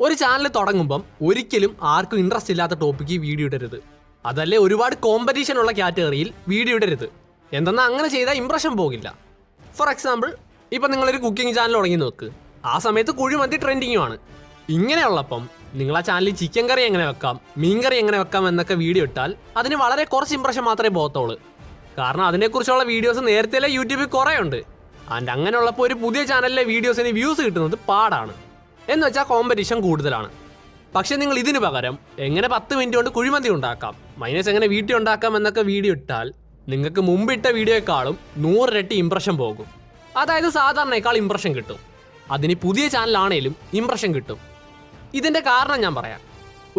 ഒരു ചാനൽ തുടങ്ങുമ്പം ഒരിക്കലും ആർക്കും ഇൻട്രസ്റ്റ് ഇല്ലാത്ത ടോപ്പിക്ക് വീഡിയോ ഇടരുത്. അതല്ലേ ഒരുപാട് കോമ്പറ്റീഷൻ ഉള്ള കാറ്റഗറിയിൽ വീഡിയോ ഇടരുത്. എന്തെന്നാൽ അങ്ങനെ ചെയ്താൽ ഇംപ്രഷൻ പോകില്ല. ഫോർ എക്സാമ്പിൾ, ഇപ്പം നിങ്ങളൊരു കുക്കിംഗ് ചാനൽ തുടങ്ങി നോക്ക്. ആ സമയത്ത് കുഴിമന്തി ട്രെൻഡിങ്ങുമാണ്. ഇങ്ങനെയുള്ളപ്പം നിങ്ങൾ ആ ചാനലിൽ ചിക്കൻ കറി എങ്ങനെ വെക്കാം, മീൻ കറി എങ്ങനെ വെക്കാം എന്നൊക്കെ വീഡിയോ ഇട്ടാൽ അതിന് വളരെ കുറച്ച് ഇംപ്രഷൻ മാത്രമേ പോകത്തുള്ളൂ. കാരണം അതിനെക്കുറിച്ചുള്ള വീഡിയോസ് നേരത്തെ യൂട്യൂബിൽ കുറേ ഉണ്ട്. ആൻഡ് അങ്ങനെയുള്ളപ്പോൾ ഒരു പുതിയ ചാനലിലെ വീഡിയോസിന് വ്യൂസ് കിട്ടുന്നത് പാടാണ്. എന്ന് വെച്ചാൽ കോമ്പറ്റീഷൻ കൂടുതലാണ്. പക്ഷേ നിങ്ങൾ ഇതിന് പകരം എങ്ങനെ 10 മിനിറ്റ് കൊണ്ട് കുഴിമന്തി ഉണ്ടാക്കാം, മൈനസ് എങ്ങനെ വീട്ടിൽ ഉണ്ടാക്കാം എന്നൊക്കെ വീഡിയോ ഇട്ടാൽ നിങ്ങൾക്ക് മുമ്പിട്ട വീഡിയോയെക്കാളും 100 ഇരട്ടി ഇംപ്രഷൻ പോകും. അതായത് സാധാരണയേക്കാൾ ഇംപ്രഷൻ കിട്ടും. അതിന് പുതിയ ചാനലാണേലും ഇംപ്രഷൻ കിട്ടും. ഇതിൻ്റെ കാരണം ഞാൻ പറയാം.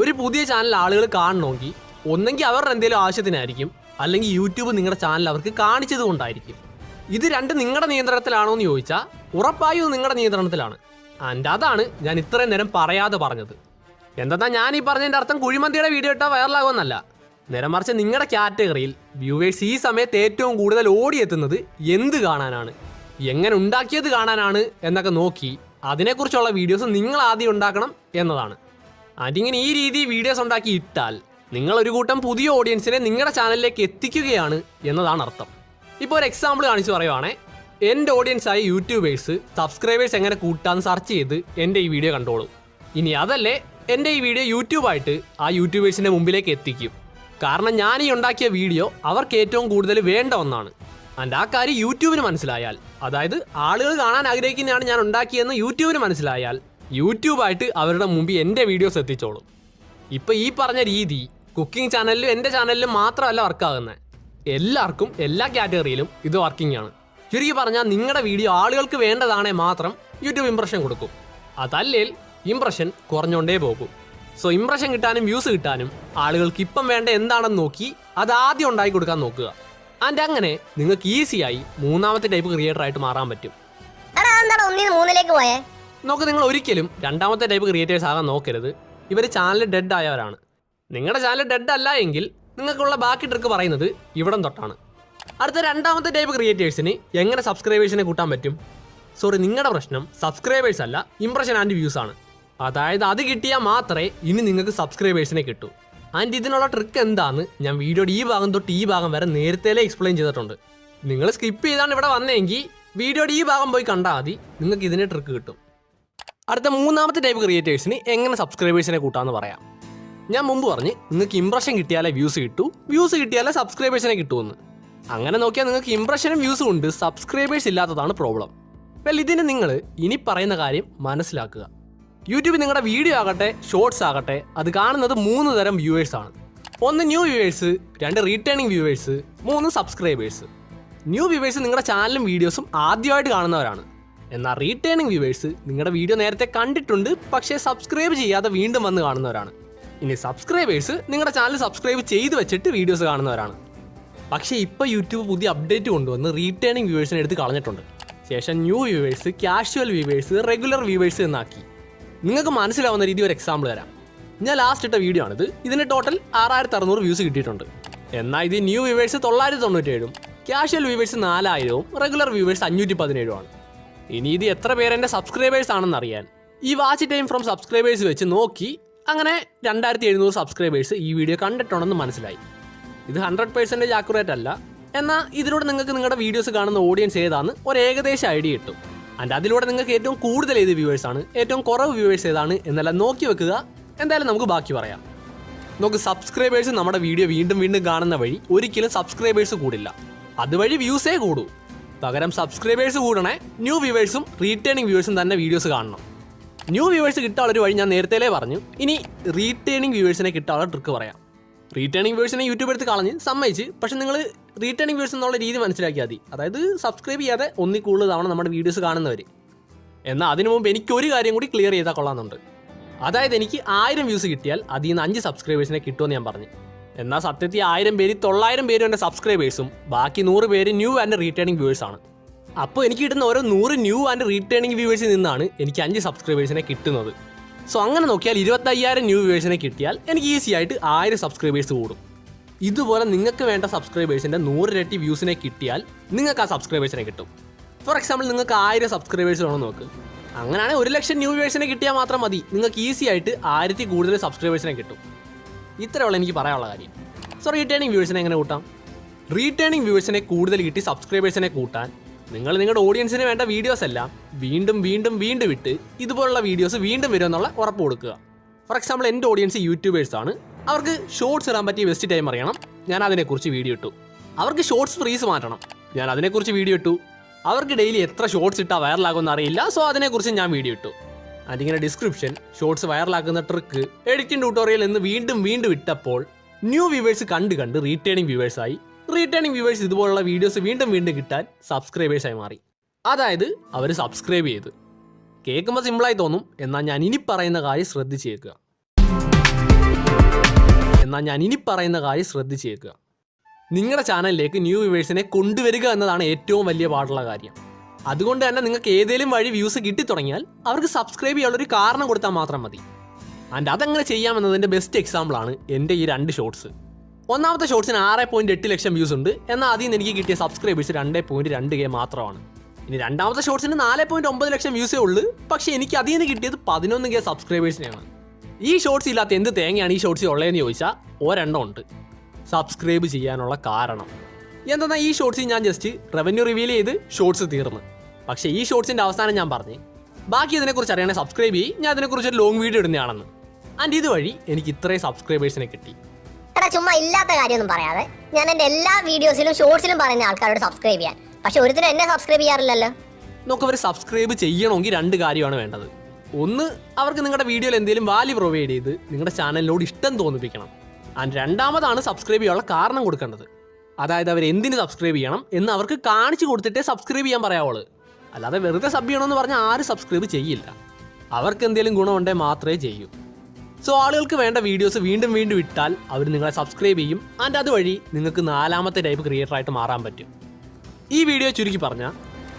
ഒരു പുതിയ ചാനൽ ആളുകൾ കാണണമെങ്കിൽ ഒന്നെങ്കിൽ അവരുടെ എന്തെങ്കിലും ആവശ്യത്തിനായിരിക്കും, അല്ലെങ്കിൽ യൂട്യൂബ് നിങ്ങളുടെ ചാനൽ അവർക്ക് കാണിച്ചത് കൊണ്ടായിരിക്കും. ഇത് 2 നിങ്ങളുടെ നിയന്ത്രണത്തിലാണോ എന്ന് ചോദിച്ചാൽ ഉറപ്പായും നിങ്ങളുടെ നിയന്ത്രണത്തിലാണ്. ആൻഡ് അതാണ് ഞാൻ ഇത്രയും നേരം പറയാതെ പറഞ്ഞത്. എന്തെന്നാൽ ഞാൻ ഈ പറഞ്ഞതിൻ്റെ അർത്ഥം കുഴിമന്തിയുടെ വീഡിയോ ഇട്ടാൽ വൈറലാകുമെന്നല്ല. നേരെ മറിച്ച് നിങ്ങളുടെ കാറ്റഗറിയിൽ വ്യൂവേഴ്സ് ഈ സമയത്ത് ഏറ്റവും കൂടുതൽ ഓടിയെത്തുന്നത് എന്ത് കാണാനാണ്, എങ്ങനെ ഉണ്ടാക്കിയത് കാണാനാണ് എന്നൊക്കെ നോക്കി അതിനെക്കുറിച്ചുള്ള വീഡിയോസ് നിങ്ങൾ ആദ്യം ഉണ്ടാക്കണം എന്നതാണ്. അതിങ്ങനെ ഈ രീതിയിൽ വീഡിയോസ് ഉണ്ടാക്കി ഇട്ടാൽ നിങ്ങളൊരു കൂട്ടം പുതിയ ഓഡിയൻസിനെ നിങ്ങളുടെ ചാനലിലേക്ക് എത്തിക്കുകയാണ് എന്നതാണ് അർത്ഥം. ഇപ്പോൾ ഒരു എക്സാമ്പിൾ കാണിച്ച് പറയുവാണേ, എൻ്റെ ഓഡിയൻസായ യൂട്യൂബേഴ്സ് സബ്സ്ക്രൈബേഴ്സ് എങ്ങനെ കൂട്ടാന്ന് സെർച്ച് ചെയ്ത് എൻ്റെ ഈ വീഡിയോ കണ്ടോളും. ഇനി അതല്ലേ എൻ്റെ ഈ വീഡിയോ യൂട്യൂബായിട്ട് ആ യൂട്യൂബേഴ്സിൻ്റെ മുമ്പിലേക്ക് എത്തിക്കും. കാരണം ഞാൻ ഈ ഉണ്ടാക്കിയ വീഡിയോ അവർക്ക് ഏറ്റവും കൂടുതൽ വേണ്ട ഒന്നാണ്. ആൻഡ് ആ കാര്യം യൂട്യൂബിന് മനസ്സിലായാൽ, അതായത് ആളുകൾ കാണാൻ ആഗ്രഹിക്കുന്നതാണ് ഞാൻ ഉണ്ടാക്കിയെന്ന് യൂട്യൂബിന് മനസ്സിലായാൽ യൂട്യൂബായിട്ട് അവരുടെ മുമ്പിൽ എൻ്റെ വീഡിയോസ് എത്തിച്ചോളും. ഇപ്പോൾ ഈ പറഞ്ഞ രീതി കുക്കിംഗ് ചാനലിലും എൻ്റെ ചാനലിലും മാത്രമല്ല വർക്കാകുന്നത്, എല്ലാവർക്കും എല്ലാ കാറ്റഗറിയിലും ഇത് വർക്കിംഗ് ആണ്. ചുരുക്കി പറഞ്ഞാൽ നിങ്ങളുടെ വീഡിയോ ആളുകൾക്ക് വേണ്ടതാണേ മാത്രം യൂട്യൂബ് ഇംപ്രഷൻ കൊടുക്കും, അതല്ലേൽ ഇംപ്രഷൻ കുറഞ്ഞുകൊണ്ടേ പോകും. സോ ഇംപ്രഷൻ കിട്ടാനും വ്യൂസ് കിട്ടാനും ആളുകൾക്ക് ഇപ്പം വേണ്ട എന്താണെന്ന് നോക്കി അത് ആദ്യം ഉണ്ടാക്കി കൊടുക്കാൻ നോക്കുക. ആൻഡ് അങ്ങനെ നിങ്ങൾക്ക് ഈസിയായി മൂന്നാമത്തെ ടൈപ്പ് ക്രിയേറ്റർ ആയിട്ട് മാറാൻ പറ്റും. നോക്ക്, നിങ്ങൾ ഒരിക്കലും രണ്ടാമത്തെ ടൈപ്പ് ക്രിയേറ്റേഴ്സ് ആകാൻ നോക്കരുത്. ഇവർ ചാനൽ ഡെഡ് ആയവരാണ്. നിങ്ങളുടെ ചാനൽ ഡെഡ് അല്ല എങ്കിൽ നിങ്ങൾക്കുള്ള ബാക്കി ട്രിക്ക് പറയുന്നത് ഇവിടം തൊട്ടാണ്. അടുത്ത രണ്ടാമത്തെ ടൈപ്പ് ക്രിയേറ്റേഴ്സിന് എങ്ങനെ സബ്സ്ക്രൈബേഴ്സിനെ കൂട്ടാൻ പറ്റും? സോറി, നിങ്ങളുടെ പ്രശ്നം സബ്സ്ക്രൈബേഴ്സ് അല്ല, ഇംപ്രഷൻ ആൻഡ് വ്യൂസ് ആണ്. അതായത് അത് കിട്ടിയാൽ മാത്രമേ ഇനി നിങ്ങൾക്ക് സബ്സ്ക്രൈബേഴ്സിനെ കിട്ടൂ. ആൻഡ് ഇതിനുള്ള ട്രിക്ക് എന്താണെന്ന് ഞാൻ വീഡിയോയുടെ ഈ ഭാഗം തൊട്ട് ഈ ഭാഗം വരെ നേരത്തെ എക്സ്പ്ലെയിൻ ചെയ്തിട്ടുണ്ട്. നിങ്ങൾ സ്കിപ്പ് ചെയ്താണ് ഇവിടെ വന്നതെങ്കിൽ വീഡിയോയുടെ ഈ ഭാഗം പോയി കണ്ടാൽ മതി, നിങ്ങൾക്ക് ഇതിൻ്റെ ട്രിക്ക് കിട്ടും. അടുത്ത മൂന്നാമത്തെ ടൈപ്പ് ക്രിയേറ്റേഴ്സിന് എങ്ങനെ സബ്സ്ക്രൈബേഴ്സിനെ കൂട്ടാമെന്ന് പറയാം. ഞാൻ മുമ്പ് പറഞ്ഞ് നിങ്ങൾക്ക് ഇംപ്രഷൻ കിട്ടിയാലേ വ്യൂസ് കിട്ടൂ, വ്യൂസ് കിട്ടിയാലേ സബ്സ്ക്രൈബേഴ്സിനെ കിട്ടുമെന്ന്. അങ്ങനെ നോക്കിയാൽ നിങ്ങൾക്ക് ഇംപ്രഷനും വ്യൂസും ഉണ്ട്, സബ്സ്ക്രൈബേഴ്സ് ഇല്ലാത്തതാണ് പ്രോബ്ലം. വെൽ, ഇതിന് നിങ്ങൾ ഇനി പറയുന്ന കാര്യം മനസ്സിലാക്കുക. യൂട്യൂബിൽ നിങ്ങളുടെ വീഡിയോ ആകട്ടെ ഷോർട്സ് ആകട്ടെ അത് കാണുന്നത് 3 തരം വ്യൂവേഴ്സാണ്. 1 new viewers, 2 returning viewers, 3 subscribers. New viewers നിങ്ങളുടെ ചാനലും വീഡിയോസും ആദ്യമായിട്ട് കാണുന്നവരാണ്. എന്നാൽ റീറ്റേണിംഗ് വ്യൂവേഴ്സ് നിങ്ങളുടെ വീഡിയോ നേരത്തെ കണ്ടിട്ടുണ്ട് പക്ഷേ സബ്സ്ക്രൈബ് ചെയ്യാതെ വീണ്ടും വന്ന് കാണുന്നവരാണ്. ഇനി സബ്സ്ക്രൈബേഴ്സ് നിങ്ങളുടെ ചാനൽ സബ്സ്ക്രൈബ് ചെയ്ത് വെച്ചിട്ട് വീഡിയോസ് കാണുന്നവരാണ്. പക്ഷേ ഇപ്പോൾ യൂട്യൂബ് പുതിയ അപ്ഡേറ്റ് കൊണ്ടുവന്ന് റീറ്റേണിംഗ് വ്യൂവേഴ്സിനെ എടുത്ത് കളഞ്ഞിട്ടുണ്ട്. ശേഷം new viewers, casual viewers, regular viewers എന്നാക്കി. നിങ്ങൾക്ക് മനസ്സിലാവുന്ന രീതി ഒരു എക്സാമ്പിൾ തരാം. ഞാൻ ലാസ്റ്റ് ഇട്ട വീഡിയോ ആണിത്. ഇതിന് ടോട്ടൽ 6600 വ്യൂസ് കിട്ടിയിട്ടുണ്ട്. എന്നാൽ ഇത് new viewers 997, casual viewers 4000, regular viewers 517 ആണ്. ഇനി ഇത് എത്ര പേര് എൻ്റെ സബ്സ്ക്രൈബേഴ്സ് ആണെന്ന് അറിയാൻ ഈ വാച്ച് ടൈം ഫ്രം സബ്സ്ക്രൈബേഴ്സ് വെച്ച് നോക്കി അങ്ങനെ 2700 സബ്സ്ക്രൈബേഴ്സ് ഈ വീഡിയോ കണ്ടിട്ടുണ്ടെന്ന് മനസ്സിലായി. ഇത് 100% ആക്യുറേറ്റ് അല്ല, എന്നാൽ ഇതിലൂടെ നിങ്ങൾക്ക് നിങ്ങളുടെ വീഡിയോസ് കാണുന്ന ഓഡിയൻസ് ഏതാണെന്ന് ഒരു ഏകദേശം ഐഡിയ കിട്ടും. ആൻഡ് അതിലൂടെ നിങ്ങൾക്ക് ഏറ്റവും കൂടുതൽ ഏത് വ്യൂവേഴ്സ് ആണ്, ഏറ്റവും കുറവ് വ്യൂവേഴ്സ് ഏതാണ് എന്നെല്ലാം നോക്കി വെക്കുക. എന്തായാലും നമുക്ക് ബാക്കി പറയാം. നമുക്ക് സബ്സ്ക്രൈബേഴ്സ് നമ്മുടെ വീഡിയോ വീണ്ടും വീണ്ടും കാണുന്ന വഴി ഒരിക്കലും സബ്സ്ക്രൈബേഴ്സ് കൂടില്ല, അതുവഴി വ്യൂസേ കൂടൂ. പകരം സബ്സ്ക്രൈബേഴ്സ് കൂടണേ ന്യൂ വ്യൂവേഴ്സും റീറ്റേണിംഗ് വ്യൂവേഴ്സും തന്നെ വീഡിയോസ് കാണണം. ന്യൂ വ്യൂവേഴ്സ് കിട്ടാനുള്ളൊരു വഴി ഞാൻ നേരത്തെ പറഞ്ഞു. ഇനി റീറ്റേണിംഗ് വ്യൂവേഴ്സിനെ കിട്ടാനുള്ള ട്രിക്ക് പറയാം. റീറ്റേണിംഗ് വ്യൂവേഴ്സിനെ യൂട്യൂബ് എടുത്ത് കളഞ്ഞ് സമ്മതിച്ച്, പക്ഷേ നിങ്ങൾ റീറ്റേണിംഗ് വ്യൂവേഴ്സ് എന്നുള്ള രീതി മനസ്സിലാക്കിയാൽ മതി. അതായത് സബ്സ്ക്രൈബ് ചെയ്യാതെ ഒന്നിൽ കൂടുതൽ തവണ നമ്മുടെ വീഡിയോസ് കാണുന്നവർ. എന്നാൽ അതിനു മുമ്പ് എനിക്കൊരു കാര്യം കൂടി ക്ലിയർ ചെയ്താൽ കൊള്ളാമെന്നുണ്ട്. അതായത് എനിക്ക് 1000 വ്യൂസ് കിട്ടിയാൽ അതിൽ നിന്ന് 5 സബ്സ്ക്രൈബേഴ്സിനെ കിട്ടുമെന്ന് ഞാൻ പറഞ്ഞു. എന്നാൽ സത്യത്തിൽ 1000 പേര് 900 പേരും എൻ്റെ സബ്സ്ക്രൈബേഴ്സും ബാക്കി 100 പേര് ന്യൂ ആൻഡ് റീറ്റേണിംഗ് വ്യൂവേഴ്സാണ്. അപ്പോൾ എനിക്ക് കിട്ടുന്ന ഓരോ 100 ന്യൂ ആൻഡ് റീറ്റേണിംഗ് വ്യൂവേഴ്സിൽ നിന്നാണ് എനിക്ക് 5 സബ്സ്ക്രൈബേഴ്സിനെ കിട്ടുന്നത്. സോ അങ്ങനെ നോക്കിയാൽ 25000 ന്യൂ വ്യൂവേഴ്സിനെ കിട്ടിയാൽ എനിക്ക് ഈസി ആയിട്ട് 1000 സബ്സ്ക്രൈബേഴ്സ് കൂടും. ഇതുപോലെ നിങ്ങൾക്ക് വേണ്ട സബ്സ്ക്രൈബേഴ്സിൻ്റെ 100 ഇരട്ടി വ്യൂസിനെ കിട്ടിയാൽ നിങ്ങൾക്ക് ആ സബ്സ്ക്രൈബേഴ്സിനെ കിട്ടും. ഫോർ എക്സാമ്പിൾ നിങ്ങൾക്ക് 1000 സബ്സ്ക്രൈബേഴ്സ് വേണം നോക്ക്. അങ്ങനെയാണെങ്കിൽ 1,00,000 ന്യൂ വ്യൂവേഴ്സിനെ കിട്ടിയാൽ മാത്രം മതി, നിങ്ങൾക്ക് ഈസി ആയിട്ട് 1000 കൂടുതൽ സബ്സ്ക്രൈബേഴ്സിനെ കിട്ടും. ഇത്രയുള്ള എനിക്ക് പറയാനുള്ള കാര്യം. സോ റീറ്റേണിംഗ് വ്യൂവേഴ്സിനെ എങ്ങനെ കൂട്ടാം? റീറ്റേണിംഗ് വ്യൂവേഴ്സിനെ കൂടുതൽ കിട്ടി സബ്സ്ക്രൈബേഴ്സിനെ കൂട്ടാൻ നിങ്ങൾ നിങ്ങളുടെ ഓഡിയൻസിന് വേണ്ട വീഡിയോസ് എല്ലാം വീണ്ടും വീണ്ടും വീണ്ടും ഇട്ട് ഇതുപോലുള്ള വീഡിയോസ് വീണ്ടും വരുമെന്നുള്ള ഉറപ്പ് കൊടുക്കുക. ഫോർ എക്സാമ്പിൾ എൻ്റെ ഓഡിയൻസ് യൂട്യൂബേഴ്സാണ്, അവർക്ക് ഷോർട്സ് ഇടാൻ പറ്റിയ ബെസ്റ്റ് ടൈം അറിയണം, ഞാൻ അതിനെക്കുറിച്ച് വീഡിയോ ഇട്ടു. അവർക്ക് ഷോർട്സ് ഫ്രീസ് മാറ്റണം, ഞാൻ അതിനെക്കുറിച്ച് വീഡിയോ ഇട്ടു. അവർക്ക് ഡെയിലി എത്ര ഷോർട്സ് ഇട്ടാൽ വൈറലാകുമെന്ന് അറിയില്ല, സോ അതിനെക്കുറിച്ച് ഞാൻ വീഡിയോ ഇട്ടു. അതിങ്ങനെ ഡിസ്ക്രിപ്ഷൻ, ഷോർട്സ് വൈറലാക്കുന്ന ട്രിക്ക്, എഡിറ്റിംഗ് ട്യൂട്ടോറിയൽ എന്ന് വീണ്ടും വീണ്ടും ഇട്ടപ്പോൾ ന്യൂ വ്യൂവേഴ്സ് കണ്ട് റീറ്റേണിംഗ് വ്യൂവേഴ്സായി. റീറ്റേണിംഗ് വ്യൂവേഴ്സ് ഇതുപോലുള്ള വീഡിയോസ് വീണ്ടും വീണ്ടും കിട്ടാൻ സബ്സ്ക്രൈബേഴ്സായി മാറി. അതായത് അവർ സബ്സ്ക്രൈബ് ചെയ്ത്. കേൾക്കുമ്പോൾ സിമ്പിളായി തോന്നും, എന്നാൽ ഞാൻ ഇനി പറയുന്ന കാര്യം ശ്രദ്ധിച്ച് കേൾക്കുക. നിങ്ങളുടെ ചാനലിലേക്ക് ന്യൂ വ്യൂവേഴ്സിനെ കൊണ്ടുവരിക എന്നതാണ് ഏറ്റവും വലിയ പാടുള്ള കാര്യം. അതുകൊണ്ട് തന്നെ നിങ്ങൾക്ക് ഏതെങ്കിലും വഴി വ്യൂസ് കിട്ടിത്തുടങ്ങിയാൽ അവർക്ക് സബ്സ്ക്രൈബ് ചെയ്യാനുള്ളൊരു കാരണം കൊടുത്താൽ മാത്രം മതി. ആൻഡ് അതെങ്ങനെ ചെയ്യാമെന്നതിൻ്റെ ബെസ്റ്റ് എക്സാമ്പിളാണ് എൻ്റെ ഈ 2 ഷോർട്സ്. ഒന്നാമത്തെ ഷോർട്സിന് 6.8 ലക്ഷം വ്യൂസ് ഉണ്ട്, എന്നാൽ അതിൽ നിന്ന് എനിക്ക് കിട്ടിയ സബ്സ്ക്രൈബേഴ്സ് 2.2K മാത്രമാണ്. ഇനി രണ്ടാമത്തെ ഷോർട്സിന് 4.9 ലക്ഷം വ്യൂസേ ഉള്ളൂ, പക്ഷേ എനിക്ക് അതിൽ നിന്ന് കിട്ടിയത് 11K സബ്സ്ക്രൈബേഴ്സിനെയാണ്. ഈ ഷോർട്സ് ഇല്ലാത്ത എന്ത് തേങ്ങയാണ് ഈ ഷോർട്സിൽ ഉള്ളതെന്ന് ചോദിച്ചാൽ ഒരെണ്ണം ഉണ്ട്, സബ്സ്ക്രൈബ് ചെയ്യാനുള്ള കാരണം. എന്തെന്നാൽ ഈ ഷോർട്സിൽ ഞാൻ ജസ്റ്റ് റവന്യൂ റിവീൽ ചെയ്ത് ഷോർട്സ് തീർന്നു. പക്ഷേ ഈ ഷോർട്സിൻ്റെ അവസാനം ഞാൻ പറഞ്ഞു ബാക്കി ഇതിനെക്കുറിച്ച് അറിയണേ സബ്സ്ക്രൈബ് ചെയ്യും, ഞാൻ അതിനെക്കുറിച്ച് ഒരു ലോങ് വീഡിയോ ഇടുന്നതാണെന്ന്. ആൻഡ് ഇതുവഴി എനിക്ക് ഇത്രയും സബ്സ്ക്രൈബേഴ്സിനെ കിട്ടി. ചുമ്മാ ഇല്ലാത്ത കാര്യമൊന്നും പറയാതെ ഞാൻ എൻ്റെ എല്ലാ വീഡിയോസിലും ഷോർട്സിലും പറയുന്ന ആൾക്കാരോട് സബ്സ്ക്രൈബ് ചെയ്യാൻ, പക്ഷെ ഒരുത്തരും എന്നെ സബ്സ്ക്രൈബ് ചെയ്യാറില്ലല്ലോ. നമുക്കവർ സബ്സ്ക്രൈബ് ചെയ്യണമെങ്കിൽ 2 കാര്യമാണ് വേണ്ടത്. ഒന്ന്, അവർക്ക് നിങ്ങളുടെ വീഡിയോയിൽ എന്തെങ്കിലും വാല്യൂ പ്രൊവൈഡ് ചെയ്ത് നിങ്ങളുടെ ചാനലിനോട് ഇഷ്ടം തോന്നിപ്പിക്കണം. ആൻഡ് രണ്ടാമതാണ് സബ്സ്ക്രൈബ് ചെയ്യാനുള്ള കാരണം കൊടുക്കേണ്ടത്. അതായത് അവർ എന്തിന് സബ്സ്ക്രൈബ് ചെയ്യണം എന്ന് അവർക്ക് കാണിച്ചു കൊടുത്തിട്ടേ സബ്സ്ക്രൈബ് ചെയ്യാൻ പറയാവുള്ളൂ. അല്ലാതെ വെറുതെ സബ് ചെയ്യണമെന്ന് പറഞ്ഞാൽ ആരും സബ്സ്ക്രൈബ് ചെയ്യില്ല. അവർക്ക് എന്തെങ്കിലും ഗുണമുണ്ടെങ്കിൽ മാത്രമേ ചെയ്യൂ. സോ ആളുകൾക്ക് വേണ്ട വീഡിയോസ് വീണ്ടും വീണ്ടും ഇട്ടാൽ അവർ നിങ്ങളെ സബ്സ്ക്രൈബ് ചെയ്യും. ആൻഡ് അതുവഴി നിങ്ങൾക്ക് 4ാമത്തെ ടൈപ്പ് ക്രിയേറ്ററായിട്ട് മാറാൻ പറ്റും. ഈ വീഡിയോ ചുരുക്കി പറഞ്ഞാൽ,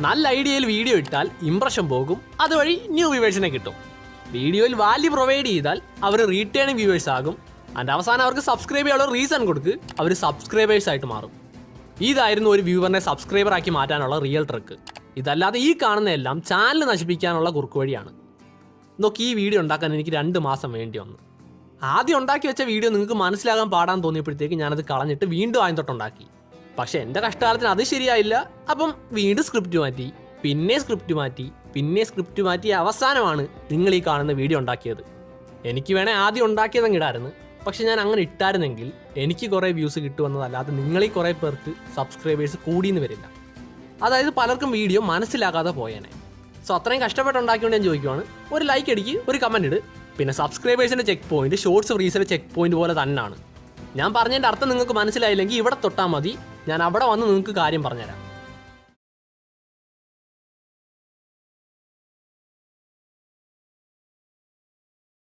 നല്ല ഐഡിയയിൽ വീഡിയോ ഇട്ടാൽ ഇംപ്രഷൻ പോകും, അതുവഴി ന്യൂ വ്യൂവേഴ്സിനെ കിട്ടും. വീഡിയോയിൽ വാല്യൂ പ്രൊവൈഡ് ചെയ്താൽ അവർ റീറ്റേണിംഗ് വ്യൂവേഴ്സ് ആകും. ആൻഡ് അവസാനം അവർക്ക് സബ്സ്ക്രൈബ് ചെയ്യാനുള്ള റീസൺ കൊടുക്ക്, അവർ സബ്സ്ക്രൈബേഴ്സ് ആയിട്ട് മാറും. ഇതായിരുന്നു ഒരു വ്യൂവറിനെ സബ്സ്ക്രൈബർ ആക്കി മാറ്റാനുള്ള റിയൽ ട്രിക്ക്. ഇതല്ലാതെ ഈ കാണുന്ന എല്ലാം ചാനൽ നശിപ്പിക്കാനുള്ള കുറുക്ക് വഴിയാണ്. നോക്കി, ഈ വീഡിയോ ഉണ്ടാക്കാൻ എനിക്ക് 2 മാസം വേണ്ടി വന്നു. ആദ്യം ഉണ്ടാക്കി വെച്ച വീഡിയോ നിങ്ങൾക്ക് മനസ്സിലാകാൻ പാടാൻ തോന്നിയപ്പോഴത്തേക്ക് ഞാനത് കളഞ്ഞിട്ട് വീണ്ടും ആദ്യം തൊട്ടുണ്ടാക്കി. പക്ഷേ എൻ്റെ കഷ്ടകാലത്തിന് അത് ശരിയായില്ല. അപ്പം വീണ്ടും സ്ക്രിപ്റ്റ് മാറ്റി, പിന്നെ സ്ക്രിപ്റ്റ് മാറ്റി, പിന്നെ സ്ക്രിപ്റ്റ് മാറ്റി, അവസാനമാണ് നിങ്ങൾ ഈ കാണുന്ന വീഡിയോ ഉണ്ടാക്കിയത്. എനിക്ക് വേണേൽ ആദ്യം ഉണ്ടാക്കിയതങ്ങ് ഇടായിരുന്നു. പക്ഷെ ഞാൻ അങ്ങനെ ഇട്ടായിരുന്നെങ്കിൽ എനിക്ക് കുറേ വ്യൂസ് കിട്ടുമെന്നതല്ലാതെ നിങ്ങളീ കുറേ പേർക്ക് സബ്സ്ക്രൈബേഴ്സ് കൂടിയെന്ന് വരില്ല. അതായത് പലർക്കും വീഡിയോ മനസ്സിലാകാതെ പോയേനെ. സോ അത്രയും കഷ്ടപ്പെട്ടുണ്ടാക്കിയോണ്ട് ഞാൻ ചോദിക്കുവാണ്, ഒരു ലൈക്ക് അടിക്ക്, ഒരു കമൻറ്റ് ഇട്. പിന്നെ സബ്സ്ക്രൈബേഴ്സിൻ്റെ ചെക്ക് പോയിന്റ് ഷോർട്സ് റീൽസിലെ ചെക്ക് പോയിന്റ് പോലെ തന്നെയാണ്. ഞാൻ പറഞ്ഞതിൻ്റെ അർത്ഥം നിങ്ങൾക്ക് മനസ്സിലായില്ലെങ്കിൽ ഇവിടെ തൊട്ടാൽ മതി, ഞാൻ അവിടെ വന്ന് നിങ്ങൾക്ക് കാര്യം പറഞ്ഞുതരാം.